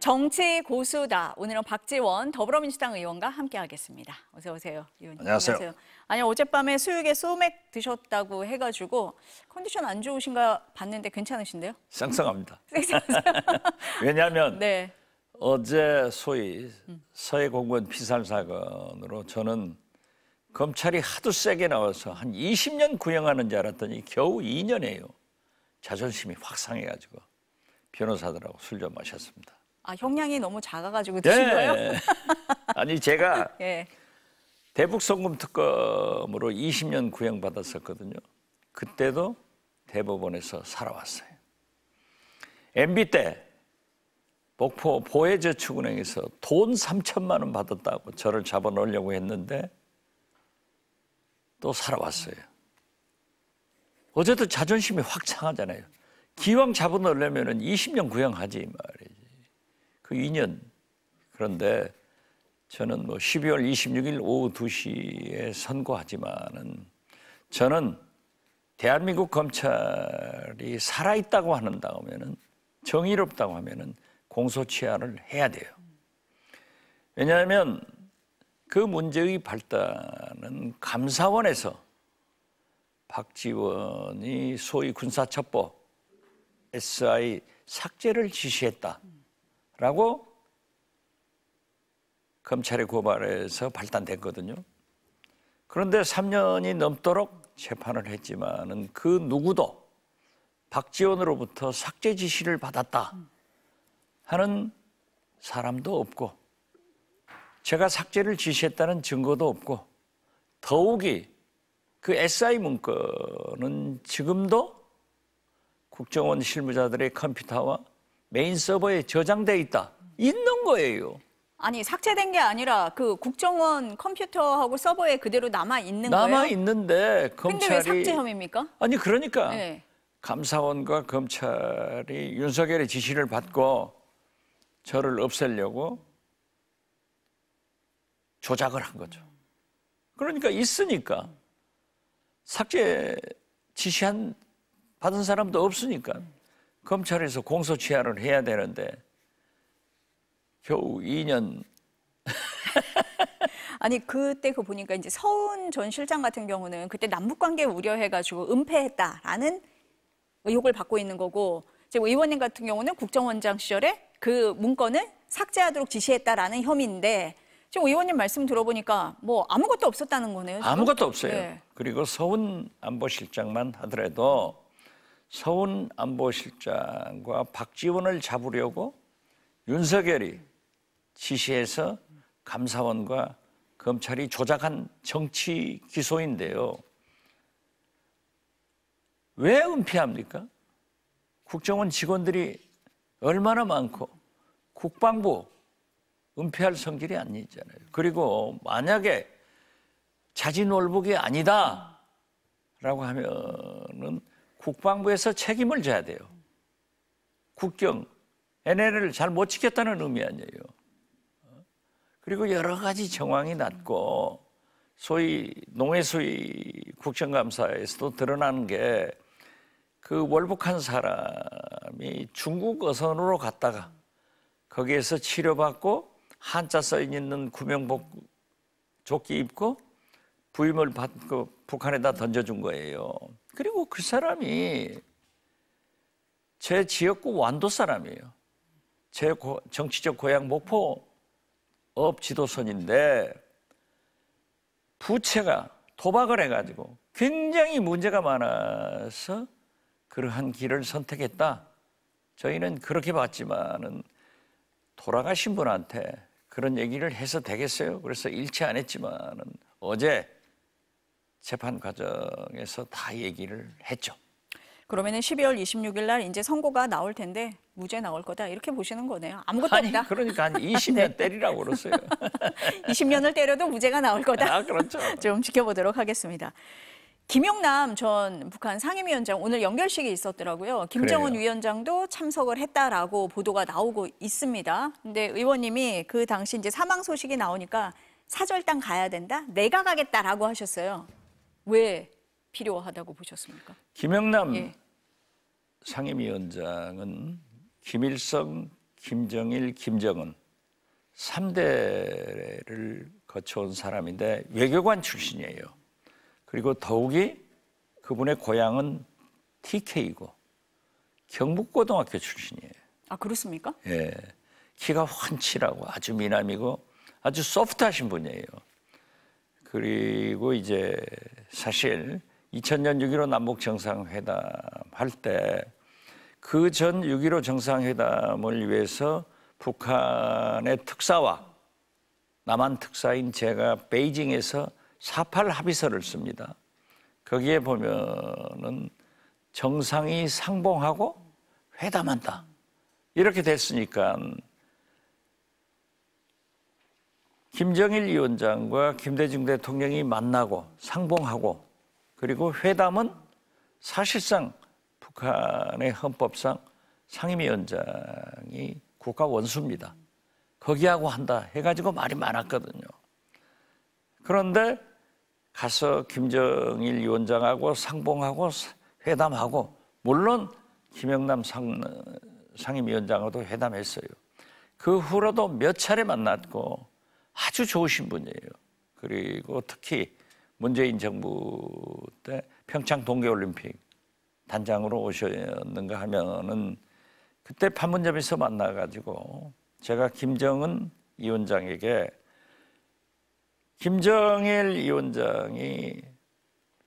정치 고수다. 오늘은 박지원 더불어민주당 의원과 함께하겠습니다. 어서 오세요, 의원님. 안녕하세요. 아니 어젯밤에 수육에 소맥 드셨다고 해가지고 컨디션 안 좋으신가 봤는데 괜찮으신데요? 쌩쌩합니다. 왜냐하면 네. 어제 소위 서해 공무원 피살 사건으로 저는 검찰이 하도 세게 나와서 한 20년 구형하는 줄 알았더니 겨우 2년이에요. 자존심이 확 상해가지고 변호사들하고 술 좀 마셨습니다. 아, 형량이 너무 작아가지고 드신 거예요? 아니 제가 예. 대북 송금 특검으로 20년 구형받았었거든요. 그때도 대법원에서 살아왔어요. MB 때 목포 보혜저축은행에서 돈 3천만 원 받았다고 저를 잡아놓으려고 했는데 또 살아왔어요. 어제도 자존심이 확 상하잖아요. 기왕 잡아놓으려면 20년 구형하지 말이지. 그 2년. 그런데 저는 12월 26일 오후 2시에 선고하지만은 저는 대한민국 검찰이 살아있다고 한다면은 정의롭다고 하면은 공소취하를 해야 돼요. 왜냐하면 그 문제의 발단은 감사원에서 박지원이 소위 군사첩보 SI 삭제를 지시했다라고 검찰의 고발에서 발단됐거든요. 그런데 3년이 넘도록 재판을 했지만은 그 누구도 박지원으로부터 삭제 지시를 받았다 하는 사람도 없고 제가 삭제를 지시했다는 증거도 없고 더욱이 그 SI 문건은 지금도 국정원 실무자들의 컴퓨터와 메인 서버에 저장돼 있다. 있는 거예요. 아니 삭제된 게 아니라 그 국정원 컴퓨터하고 서버에 그대로 남아 있는 거예요? 남아 있는데 검찰이. 근데 왜 삭제 혐의입니까? 아니 그러니까 네. 감사원과 검찰이 윤석열의 지시를 받고 저를 없애려고 조작을 한 거죠. 그러니까 있으니까 삭제 지시한 받은 사람도 없으니까 검찰에서 공소취하를 해야 되는데 겨우 2년. 아니 그때 그 보니까 이제 서훈 전 실장 같은 경우는 그때 남북 관계 우려해가지고 은폐했다라는 의혹을 받고 있는 거고, 지금 의원님 같은 경우는 국정원장 시절에 그 문건을 삭제하도록 지시했다라는 혐의인데 지금 의원님 말씀 들어보니까 뭐 아무것도 없었다는 거네요. 지금? 아무것도 없어요. 네. 그리고 서훈 안보실장만 하더라도 서훈 안보실장과 박지원을 잡으려고 윤석열이 지시해서 감사원과 검찰이 조작한 정치 기소인데요. 왜 은폐합니까? 국정원 직원들이 얼마나 많고 국방부 은폐할 성질이 아니잖아요. 그리고 만약에 자진월북이 아니다라고 하면은 국방부에서 책임을 져야 돼요. 국경, NLL을 잘 못 지켰다는 의미 아니에요. 그리고 여러 가지 정황이 났고 소위 농해수위 국정감사에서도 드러나는 게 그 월북한 사람이 중국 어선으로 갔다가 거기에서 치료받고 한자 써 있는 구명복 조끼 입고 부임을 받고 북한에다 던져준 거예요. 그리고 그 사람이 제 지역구 완도 사람이에요. 제 정치적 고향 목포 업 지도선인데 부채가 도박을 해가지고 굉장히 문제가 많아서 그러한 길을 선택했다. 저희는 그렇게 봤지만은 돌아가신 분한테 그런 얘기를 해서 되겠어요? 그래서 일치 안 했지만은 어제 재판 과정에서 다 얘기를 했죠. 그러면은 12월 26일 날 이제 선고가 나올 텐데 무죄 나올 거다 이렇게 보시는 거네요. 아무것도 아니, 없다. 그러니까 한 20년 네. 때리라고 그랬어요. 20년을 때려도 무죄가 나올 거다. 아, 그렇죠. 좀 지켜보도록 하겠습니다. 김용남 전 북한 상임위원장 오늘 연결식이 있었더라고요. 김정은 그래요. 위원장도 참석을 했다라고 보도가 나오고 있습니다. 근데 의원님이 그 당시 이제 사망 소식이 나오니까 사절당 가야 된다? 내가 가겠다라고 하셨어요. 왜 필요하다고 보셨습니까? 김영남 예. 상임위원장은 김일성, 김정일, 김정은 3대를 거쳐온 사람인데 외교관 출신이에요. 그리고 더욱이 그분의 고향은 TK이고 경북고등학교 출신이에요. 아, 그렇습니까? 예, 키가 훤칠하고 아주 미남이고 아주 소프트하신 분이에요. 그리고 이제 사실 2000년 6.15 남북 정상회담 할 때 그 전 6.15 정상회담을 위해서 북한의 특사와 남한 특사인 제가 베이징에서 4.8 합의서를 씁니다. 거기에 보면은 정상이 상봉하고 회담한다. 이렇게 됐으니까 김정일 위원장과 김대중 대통령이 만나고 상봉하고 그리고 회담은 사실상 북한의 헌법상 상임위원장이 국가 원수입니다. 거기하고 한다 해가지고 말이 많았거든요. 그런데 가서 김정일 위원장하고 상봉하고 회담하고 물론 김영남 상임위원장하고도 회담했어요. 그 후로도 몇 차례 만났고 아주 좋으신 분이에요. 그리고 특히 문재인 정부 때 평창 동계올림픽 단장으로 오셨는가 하면은 그때 판문점에서 만나가지고 제가 김정은 위원장에게 김정일 위원장이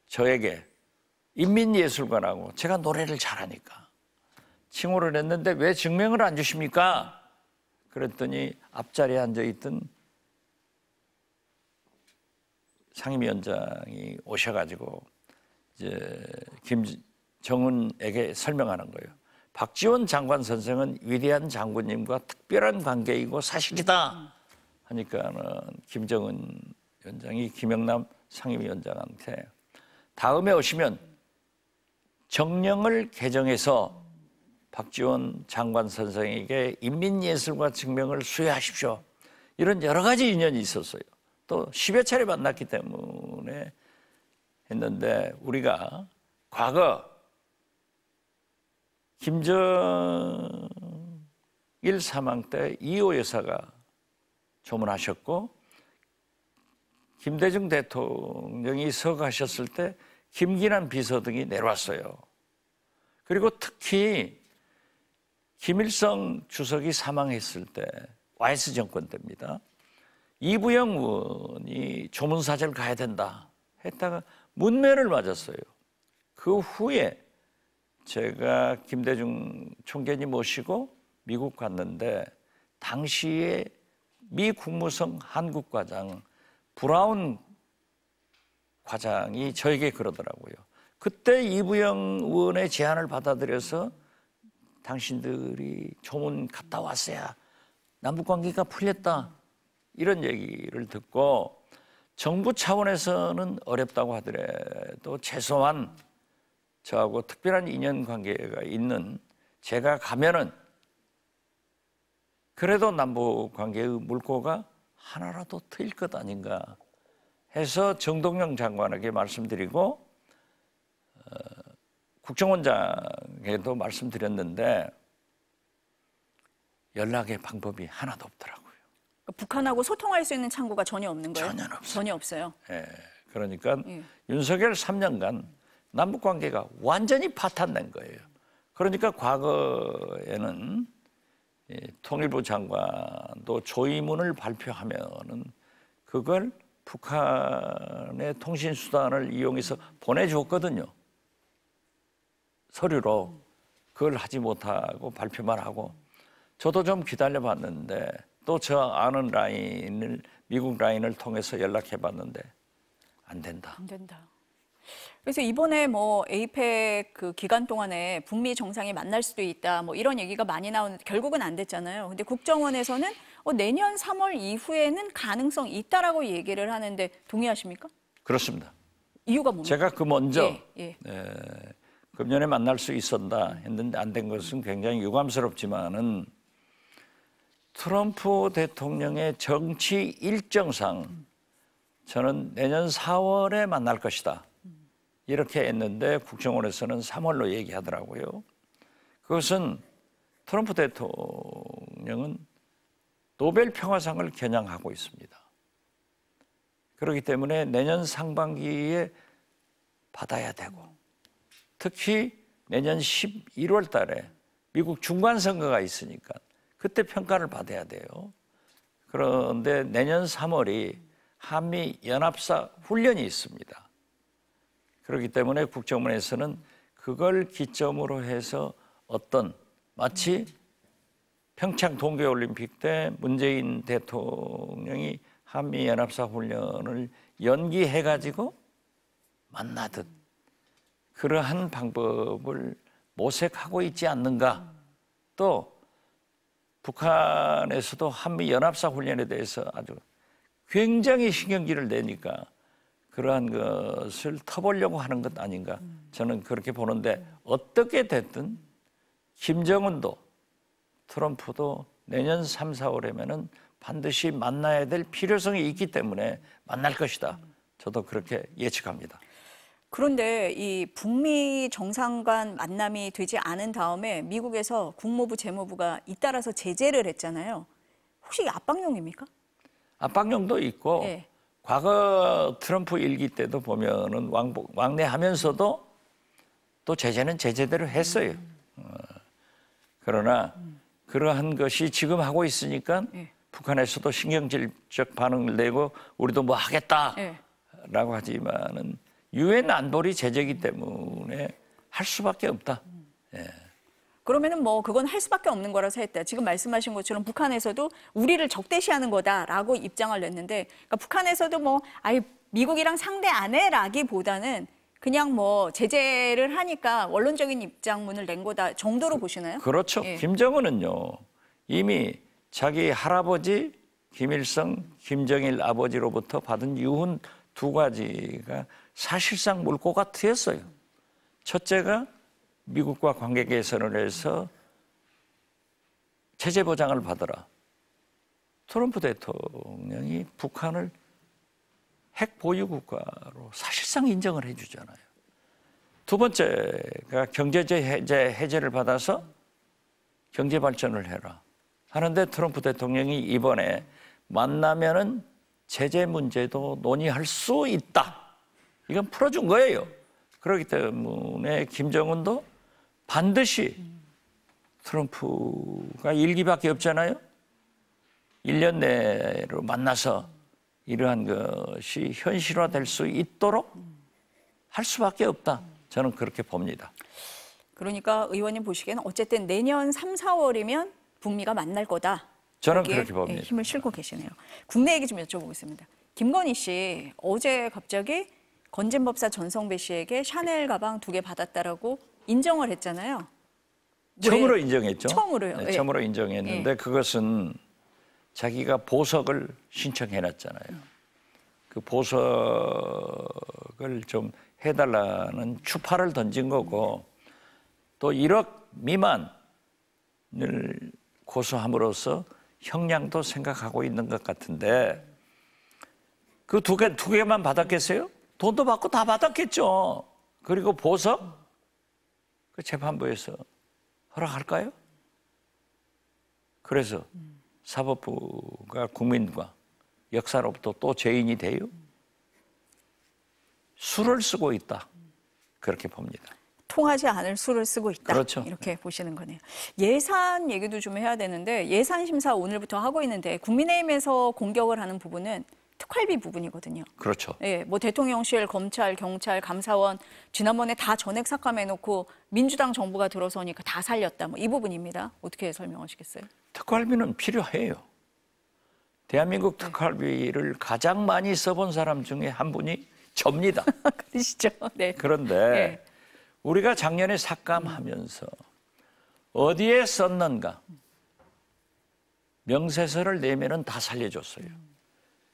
저에게 인민예술관하고 제가 노래를 잘하니까 칭호를 했는데 왜 증명을 안 주십니까? 그랬더니 앞자리에 앉아있던 상임위원장이 오셔가지고 이제 김정은에게 설명하는 거예요. 박지원 장관 선생은 위대한 장군님과 특별한 관계이고 사실이다. 하니까는 김정은 위원장이 김영남 상임위원장한테 다음에 오시면 정령을 개정해서 박지원 장관 선생에게 인민예술가 증명을 수여하십시오. 이런 여러 가지 인연이 있었어요. 또 10여 차례 만났기 때문에 했는데 우리가 과거 김정일 사망 때 이호 여사가 조문하셨고 김대중 대통령이 서거하셨을 때 김기남 비서등이 내려왔어요. 그리고 특히 김일성 주석이 사망했을 때 YS 정권 때입니다. 이부영 의원이 조문사절 가야 된다 했다가 문매를 맞았어요. 그 후에 제가 김대중 총재님 모시고 미국 갔는데 당시에 미 국무성 한국과장 브라운 과장이 저에게 그러더라고요. 그때 이부영 의원의 제안을 받아들여서 당신들이 조문 갔다 왔어야 남북관계가 풀렸다. 이런 얘기를 듣고 정부 차원에서는 어렵다고 하더라도 최소한 저하고 특별한 인연관계가 있는 제가 가면은 그래도 남북관계의 물꼬가 하나라도 트일 것 아닌가 해서 정동영 장관에게 말씀드리고 국정원장에도 말씀드렸는데 연락의 방법이 하나도 없더라고요. 북한하고 소통할 수 있는 창구가 전혀 없는 거예요? 전혀 없어요. 전혀 없어요. 예, 그러니까 윤석열 3년간 남북관계가 완전히 파탄난 거예요. 그러니까 과거에는 통일부 장관도 조의문을 발표하면은 그걸 북한의 통신수단을 이용해서 보내줬거든요. 서류로. 그걸 하지 못하고 발표만 하고 저도 좀 기다려봤는데 또 저 아는 라인을 미국 라인을 통해서 연락해봤는데 안 된다. 안 된다. 그래서 이번에 뭐 에이펙 그 기간 동안에 북미 정상이 만날 수도 있다 뭐 이런 얘기가 많이 나오는데 결국은 안 됐잖아요. 근데 국정원에서는 내년 3월 이후에는 가능성이 있다라고 얘기를 하는데 동의하십니까? 그렇습니다. 이유가 뭡니까? 제가 그 먼저 예. 금년에 만날 수 있었다 했는데 안 된 것은 굉장히 유감스럽지만은 트럼프 대통령의 정치 일정상 저는 내년 4월에 만날 것이다. 이렇게 했는데 국정원에서는 3월로 얘기하더라고요. 그것은 트럼프 대통령이 대통령은 노벨 평화상을 겨냥하고 있습니다. 그렇기 때문에 내년 상반기에 받아야 되고, 특히 내년 11월 달에 미국 중간선거가 있으니까 그때 평가를 받아야 돼요. 그런데 내년 3월이 한미 연합사 훈련이 있습니다. 그렇기 때문에 국정원에서는 그걸 기점으로 해서 어떤 마치 평창 동계올림픽 때 문재인 대통령이 한미 연합사 훈련을 연기해가지고 만나듯 그러한 방법을 모색하고 있지 않는가. 또 북한에서도 한미 연합사 훈련에 대해서 아주 굉장히 신경질을 내니까 그러한 것을 터보려고 하는 것 아닌가. 저는 그렇게 보는데, 어떻게 됐든 김정은도 트럼프도 내년 3, 4월에면은 반드시 만나야 될 필요성이 있기 때문에 만날 것이다. 저도 그렇게 예측합니다. 그런데 이 북미 정상 간 만남이 되지 않은 다음에 미국에서 국무부 재무부가 잇따라서 제재를 했잖아요. 혹시 압박용입니까? 압박용도 있고, 네. 과거 트럼프 일기 때도 보면은 왕래하면서도 또 제재는 제재대로 했어요. 그러나 그러한 것이 지금 하고 있으니까 네. 북한에서도 신경질적 반응을 내고 우리도 뭐 하겠다라고 네. 하지만은 유엔 안보리 제재이기 때문에 할 수밖에 없다. 예. 그러면은 뭐 그건 할 수밖에 없는 거라서 했다. 지금 말씀하신 것처럼 북한에서도 우리를 적대시하는 거다라고 입장을 냈는데, 그러니까 북한에서도 뭐 아예 미국이랑 상대 안 해라기보다는 그냥 뭐 제재를 하니까 원론적인 입장문을 낸 거다 정도로 보시나요? 그렇죠. 예. 김정은은요, 이미 자기 할아버지 김일성, 김정일 아버지로부터 받은 유훈 두 가지가 사실상 물꼬가 트였어요. 첫째가 미국과 관계 개선을 해서 체제 보장을 받으라. 트럼프 대통령이 북한을 핵 보유 국가로 사실상 인정을 해주잖아요. 두 번째가 경제제 해제를 받아서 경제 발전을 해라 하는데, 트럼프 대통령이 이번에 만나면은 제재 문제도 논의할 수 있다. 이건 풀어준 거예요. 그렇기 때문에 김정은도 반드시, 트럼프가 일기밖에 없잖아요. 1년 내로 만나서 이러한 것이 현실화될 수 있도록 할 수밖에 없다. 저는 그렇게 봅니다. 그러니까 의원님 보시기에는 어쨌든 내년 3, 4월이면 북미가 만날 거다. 저는 그렇게 봅니다. 힘을 실고 계시네요. 국내 얘기 좀 여쭤보겠습니다. 김건희 씨 어제 갑자기 건진법사 전성배 씨에게 샤넬 가방 2개 받았다라고 인정을 했잖아요. 처음으로 인정했죠. 처음으로요. 네, 예. 처음으로 인정했는데 예. 그것은 자기가 보석을 신청해놨잖아요. 그 보석을 좀 해달라는 추파를 던진 거고, 또 1억 미만을 고소함으로써 형량도 생각하고 있는 것 같은데, 그 두 개만 받았겠어요? 돈도 받고 다 받았겠죠. 그리고 보석? 그 재판부에서 허락할까요? 그래서 사법부가 국민과 역사로부터 또 죄인이 돼요? 수를 쓰고 있다. 그렇게 봅니다. 통하지 않을 수를 쓰고 있다. 그렇죠. 이렇게 보시는 거네요. 예산 얘기도 좀 해야 되는데, 예산 심사 오늘부터 하고 있는데 국민의힘에서 공격을 하는 부분은 특활비 부분이거든요. 그렇죠. 예, 뭐 대통령실, 검찰, 경찰, 감사원 지난번에 다 전액 삭감해놓고 민주당 정부가 들어서니까 다 살렸다. 뭐 이 부분입니다. 어떻게 설명하시겠어요? 특활비는 필요해요. 대한민국 특활비를 가장 많이 써본 사람 중에 한 분이 접니다. 그러시죠? 네. 그런데 네. 우리가 작년에 삭감하면서 어디에 썼는가? 명세서를 내면은 다 살려줬어요.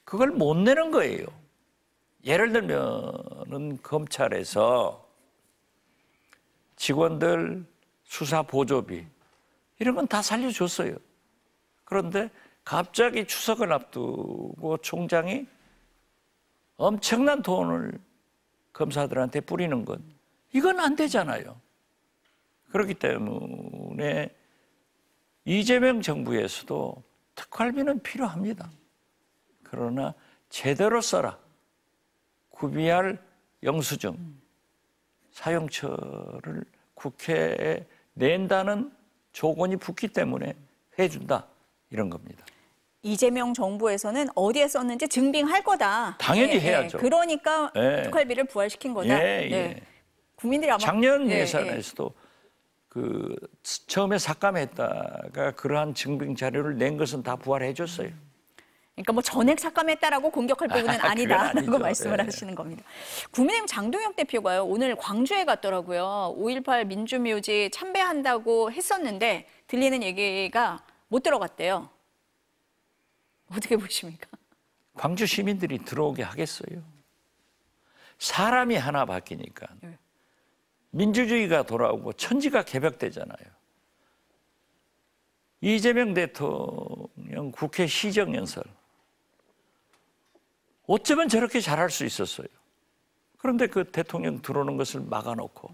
그걸 못 내는 거예요. 예를 들면은 검찰에서 직원들 수사 보조비 이런 건 다 살려줬어요. 그런데 갑자기 추석을 앞두고 총장이 엄청난 돈을 검사들한테 뿌리는 건 이건 안 되잖아요. 그렇기 때문에 이재명 정부에서도 특활비는 필요합니다. 그러나 제대로 써라. 구비할 영수증, 사용처를 국회에 낸다는 조건이 붙기 때문에 해준다. 이런 겁니다. 이재명 정부에서는 어디에 썼는지 증빙할 거다. 당연히 해야죠. 그러니까 특활비를 부활시킨 거다. 국민들이 아마 작년 예산에서도 그 처음에 삭감했다가 그러한 증빙 자료를 낸 것은 다 부활해 줬어요. 그러니까 뭐 전액 삭감했다라고 공격할 부분은 아니다라고 말씀을 하시는 겁니다. 국민의힘 장동혁 대표가요, 오늘 광주에 갔더라고요. 5.18 민주묘지 참배한다고 했었는데 들리는 얘기가 못 들어갔대요. 어떻게 보십니까? 광주 시민들이 들어오게 하겠어요. 사람이 하나 바뀌니까 민주주의가 돌아오고 천지가 개벽되잖아요. 이재명 대통령 국회 시정연설 어쩌면 저렇게 잘할 수 있었어요. 그런데 그 대통령 들어오는 것을 막아놓고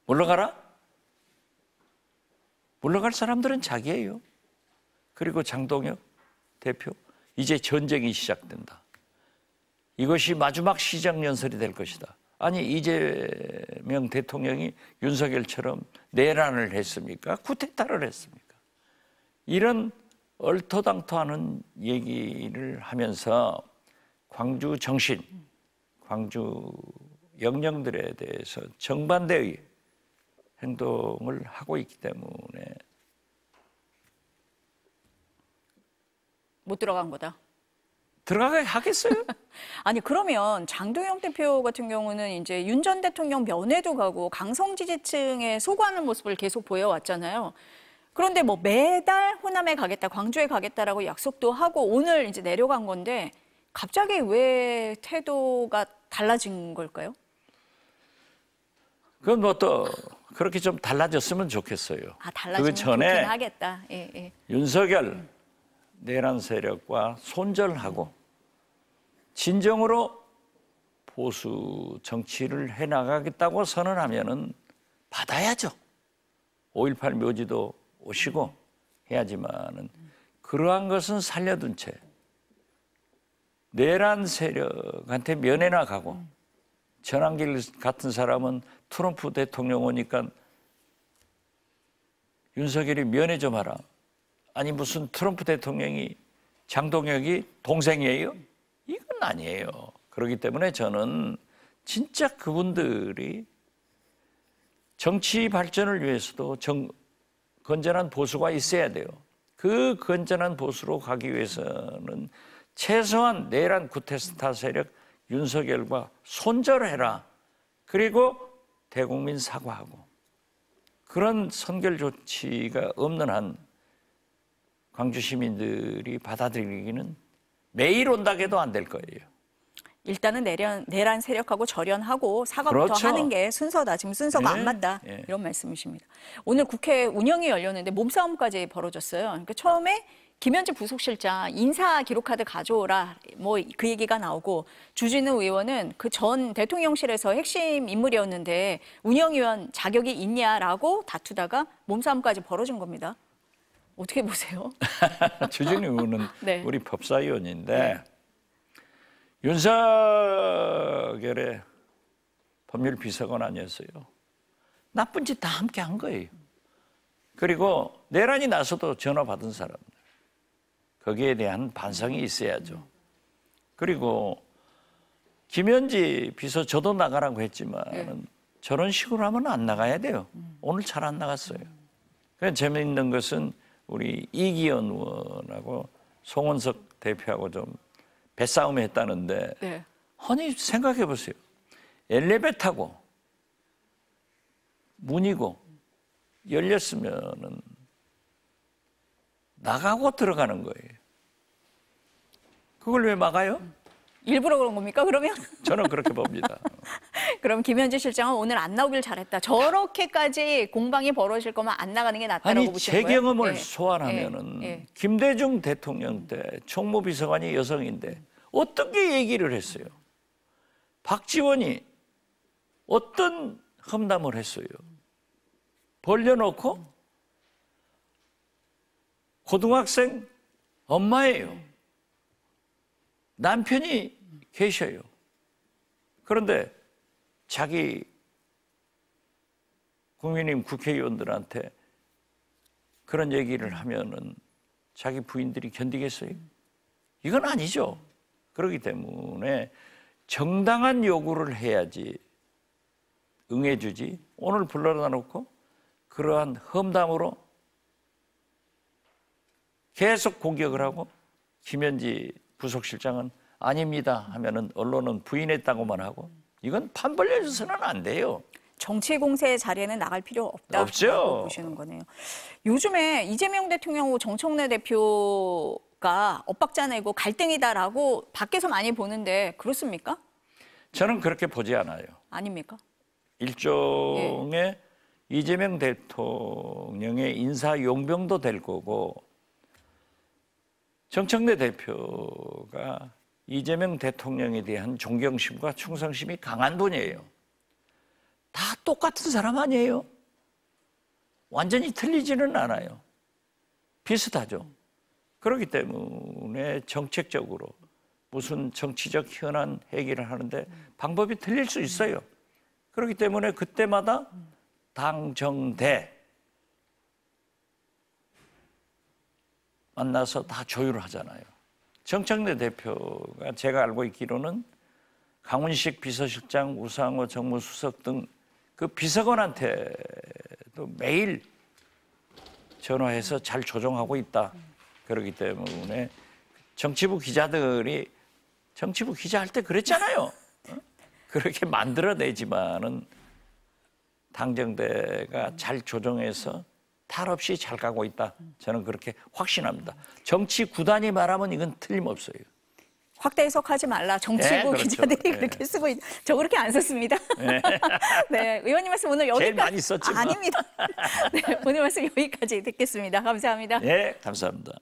물러가라? 물러갈 사람들은 자기예요. 그리고 장동혁 대표, 이제 전쟁이 시작된다. 이것이 마지막 시정연설이 될 것이다. 아니, 이재명 대통령이 윤석열처럼 내란을 했습니까? 쿠데타를 했습니까? 이런 얼토당토하는 얘기를 하면서 광주 정신, 광주 영령들에 대해서 정반대의 행동을 하고 있기 때문에 못 들어간 거다. 들어가게 하겠어요? 아니, 그러면 장동영 대표 같은 경우는 이제 윤 전 대통령 면회도 가고 강성 지지층에 소구하는 모습을 계속 보여왔잖아요. 그런데 뭐 매달 호남에 가겠다, 광주에 가겠다라고 약속도 하고 오늘 이제 내려간 건데 갑자기 왜 태도가 달라진 걸까요? 그건 뭐 또 그렇게 좀 달라졌으면 좋겠어요. 아, 달라지면 그 전에 좋긴 하겠다. 예. 윤석열 내란 세력과 손절하고 진정으로 보수 정치를 해나가겠다고 선언하면은 받아야죠. 5.18 묘지도 오시고 해야지만은 그러한 것은 살려둔 채 내란 세력한테 면회나 가고 전환길 같은 사람은 트럼프 대통령 오니까 윤석열이 면회 좀 하라. 아니 무슨 트럼프 대통령이 장동혁이 동생이에요? 이건 아니에요. 그렇기 때문에 저는 진짜 그분들이 정치 발전을 위해서도 건전한 보수가 있어야 돼요. 그 건전한 보수로 가기 위해서는 최소한 내란 쿠데타 세력 윤석열과 손절해라. 그리고 대국민 사과하고 그런 선결 조치가 없는 한 광주 시민들이 받아들이기는 매일 온다고 안 될 거예요. 일단은 내란 세력하고 절연하고 사과부터 그렇죠. 하는 게 순서다. 지금 순서가 안 맞다. 이런 말씀이십니다. 오늘 국회 운영이 열렸는데 몸싸움까지 벌어졌어요. 그러니까 처음에 김현지 부속실장 인사 기록카드 가져오라 뭐 그 얘기가 나오고 주진우 의원은 그 전 대통령실에서 핵심 인물이었는데 운영위원 자격이 있냐라고 다투다가 몸싸움까지 벌어진 겁니다. 어떻게 보세요? 주진우 의원은 네. 우리 법사위원인데 윤석열의 법률 비서관 아니었어요. 나쁜 짓 다 함께 한 거예요. 그리고 내란이 나서도 전화 받은 사람들. 거기에 대한 반성이 있어야죠. 그리고 김현지 비서 저도 나가라고 했지만 저런 식으로 하면 안 나가야 돼요. 오늘 잘 안 나갔어요. 그래서 재미있는 것은 우리 이기현 의원하고 송원석 대표하고 좀 배싸움을 했다는데 네. 아니 생각해 보세요. 엘리베이터고 문이고 열렸으면은 나가고 들어가는 거예요. 그걸 왜 막아요? 일부러 그런 겁니까, 그러면? 저는 그렇게 봅니다. 그럼 김현지 실장은 오늘 안 나오길 잘했다. 저렇게까지 공방이 벌어질 거면 안 나가는 게 낫다라고 아니 보시는 제 거예요? 경험을 네. 소환하면은 네. 김대중 대통령 때 총무비서관이 여성인데 어떻게 얘기를 했어요? 박지원이 어떤 험담을 했어요? 벌려놓고 고등학생 엄마예요. 남편이 계셔요. 그런데 자기 국민의힘 국회의원들한테 그런 얘기를 하면은 자기 부인들이 견디겠어요? 이건 아니죠. 그렇기 때문에 정당한 요구를 해야지 응해주지. 오늘 불러다 놓고 그러한 험담으로 계속 공격을 하고 김현지 부속실장은 아닙니다 하면은 언론은 부인했다고만 하고 이건 판 벌려줘서는 안 돼요. 정치 공세의 자리에는 나갈 필요 없다. 없죠. 보시는 거네요. 요즘에 이재명 대통령하고 정청래 대표가 엇박자 내고 갈등이다라고 밖에서 많이 보는데 그렇습니까? 저는 그렇게 보지 않아요. 아닙니까? 일종의 이재명 대통령의 인사 용병도 될 거고 정청래 대표가 이재명 대통령에 대한 존경심과 충성심이 강한 분이에요. 다 똑같은 사람 아니에요. 완전히 틀리지는 않아요. 비슷하죠. 그렇기 때문에 정책적으로 무슨 정치적 현안 해결을 하는데 방법이 틀릴 수 있어요. 그렇기 때문에 그때마다 당정대 만나서 다 조율을 하잖아요. 정청래 대표가 제가 알고 있기로는 강훈식 비서실장, 우상호 정무수석 등 그 비서관한테도 매일 전화해서 잘 조정하고 있다. 그렇기 때문에 정치부 기자들이 정치부 기자할 때 그랬잖아요. 그렇게 만들어내지만은 당정대가 잘 조정해서 탈 없이 잘 가고 있다. 저는 그렇게 확신합니다. 정치 구단이 말하면 이건 틀림없어요. 확대 해석하지 말라. 정치부 네, 그렇죠. 기자들이 네. 그렇게 쓰고 저 그렇게 안 썼습니다. 네. 네, 의원님 말씀 오늘 여기까지. 제일 많이 썼지만. 아닙니다. 네, 오늘 말씀 여기까지 듣겠습니다. 감사합니다. 네, 감사합니다.